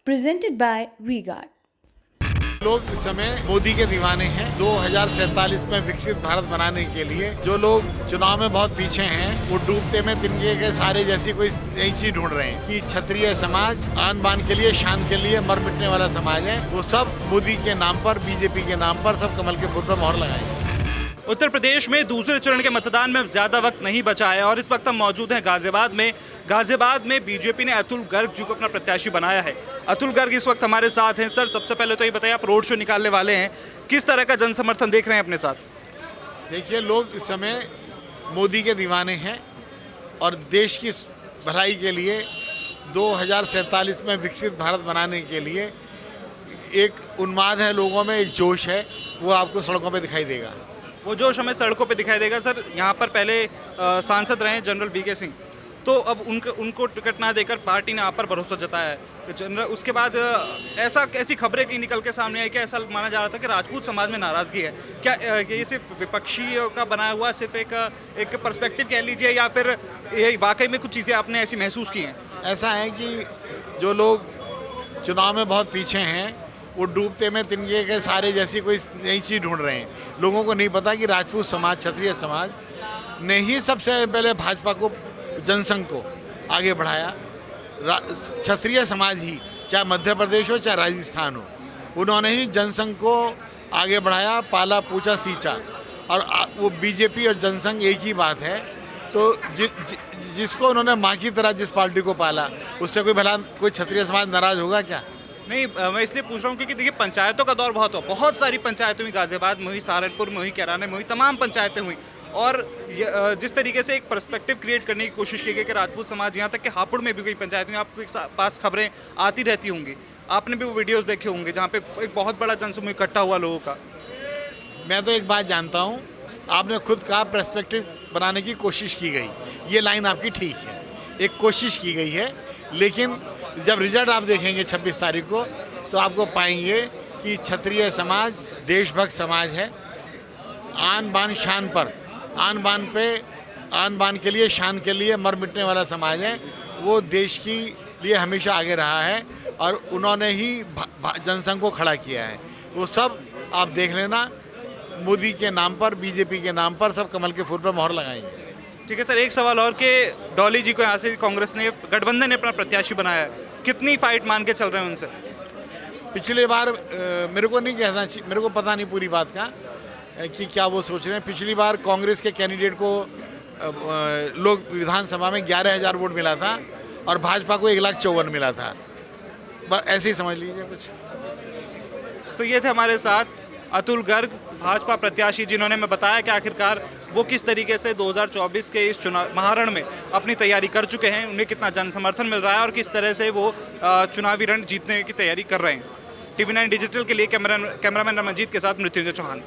presented by V-Guard. लोग इस समय मोदी के दीवाने हैं। 2047 में विकसित भारत बनाने के लिए जो लोग चुनाव में बहुत पीछे हैं, वो डूबते में तिनके के सारे जैसी कोई नई चीज ढूंढ रहे हैं कि क्षत्रिय समाज आन बान के लिए, शान के लिए मर मिटने वाला समाज है। वो सब मोदी के नाम पर, बीजेपी के नाम पर सब कमल के फूल पर मोहर लगाएंगे। उत्तर प्रदेश में दूसरे चरण के मतदान में ज़्यादा वक्त नहीं बचा है और इस वक्त हम मौजूद हैं गाजियाबाद में बीजेपी ने अतुल गर्ग जी को अपना प्रत्याशी बनाया है। अतुल गर्ग इस वक्त हमारे साथ हैं। सर, सबसे पहले तो ये बताइए, आप रोड शो निकालने वाले हैं, किस तरह का जन समर्थन देख रहे हैं अपने साथ? देखिए, लोग इस समय मोदी के दीवाने हैं और देश की भलाई के लिए 2047 में विकसित भारत बनाने के लिए एक उन्माद है लोगों में, एक जोश है, वो आपको सड़कों पर दिखाई देगा। वो जोश हमें सड़कों पे दिखाई देगा। सर, यहाँ पर पहले सांसद रहे जनरल वीके सिंह, तो अब उनको टिकट ना देकर पार्टी ने आप पर भरोसा जताया है। जनरल उसके बाद ऐसी खबरें की निकल के सामने आई कि ऐसा माना जा रहा था कि राजपूत समाज में नाराज़गी है। क्या ये सिर्फ विपक्षियों का बनाया हुआ सिर्फ एक पर्सपेक्टिव कह लीजिए, या फिर ये वाकई में कुछ चीज़ें आपने ऐसी महसूस की हैं? ऐसा है कि जो लोग चुनाव में बहुत पीछे हैं, वो डूबते में तिनके के सारे जैसी कोई नई चीज़ ढूंढ रहे हैं। लोगों को नहीं पता कि राजपूत समाज, क्षत्रिय समाज ने ही सबसे पहले भाजपा को, जनसंघ को आगे बढ़ाया। क्षत्रिय समाज ही, चाहे मध्य प्रदेश हो चाहे राजस्थान हो, उन्होंने ही जनसंघ को आगे बढ़ाया, पाला पूछा सींचा। और वो बीजेपी और जनसंघ एक ही बात है। तो जिसको उन्होंने माँ की तरह जिस पार्टी को पाला, उससे कोई क्षत्रिय समाज नाराज होगा क्या? नहीं, मैं इसलिए पूछ रहा हूँ क्योंकि देखिए, पंचायतों का दौर बहुत सारी पंचायतें हुई, गाजियाबाद में हुई, सहारनपुर में हुई, कैराने में हुई, तमाम पंचायतें हुई। और जिस तरीके से एक पर्सपेक्टिव क्रिएट करने की कोशिश की गई कि राजपूत समाज, यहाँ तक कि हापुड़ में भी कोई पंचायत हुई, आपके पास खबरें आती रहती होंगी, आपने भी वो वीडियोस देखे होंगे जहाँ पे एक बहुत बड़ा जनसमूह इकट्ठा हुआ लोगों का। मैं तो एक बात जानता हूँ, आपने खुद कहा पर्सपेक्टिव बनाने की कोशिश की गई, ये लाइन आपकी ठीक है, एक कोशिश की गई है। लेकिन जब रिजल्ट आप देखेंगे 26 तारीख को, तो आपको पाएंगे कि क्षत्रिय समाज देशभक्त समाज है। आन बान शान पर, आन बान के लिए, शान के लिए मर मिटने वाला समाज है। वो देश के लिए हमेशा आगे रहा है और उन्होंने ही जनसंघ को खड़ा किया है। वो सब आप देख लेना, मोदी के नाम पर, बीजेपी के नाम पर सब कमल के फूल पर मोहर लगाएंगे। ठीक है सर, एक सवाल और कि डॉली जी को यहाँ से कांग्रेस ने, गठबंधन ने अपना प्रत्याशी बनाया है, कितनी फाइट मान के चल रहे हैं उनसे? पिछली बार मेरे को नहीं कहना चाहिए, मेरे को पता नहीं पूरी बात का कि क्या वो सोच रहे हैं। पिछली बार कांग्रेस के कैंडिडेट को लोग विधानसभा में 11,000 वोट मिला था और भाजपा को 1,54,000 मिला था। बस ऐसे ही समझ लीजिए कुछ। तो ये थे हमारे साथ अतुल गर्ग, भाजपा प्रत्याशी, जिन्होंने मैं बताया कि आखिरकार वो किस तरीके से 2024 के इस चुनाव महारण में अपनी तैयारी कर चुके हैं, उन्हें कितना जन समर्थन मिल रहा है और किस तरह से वो चुनावी रण जीतने की तैयारी कर रहे हैं। TV9 डिजिटल के लिए कैमरामैन रमनजीत के साथ मृत्युंजय चौहान।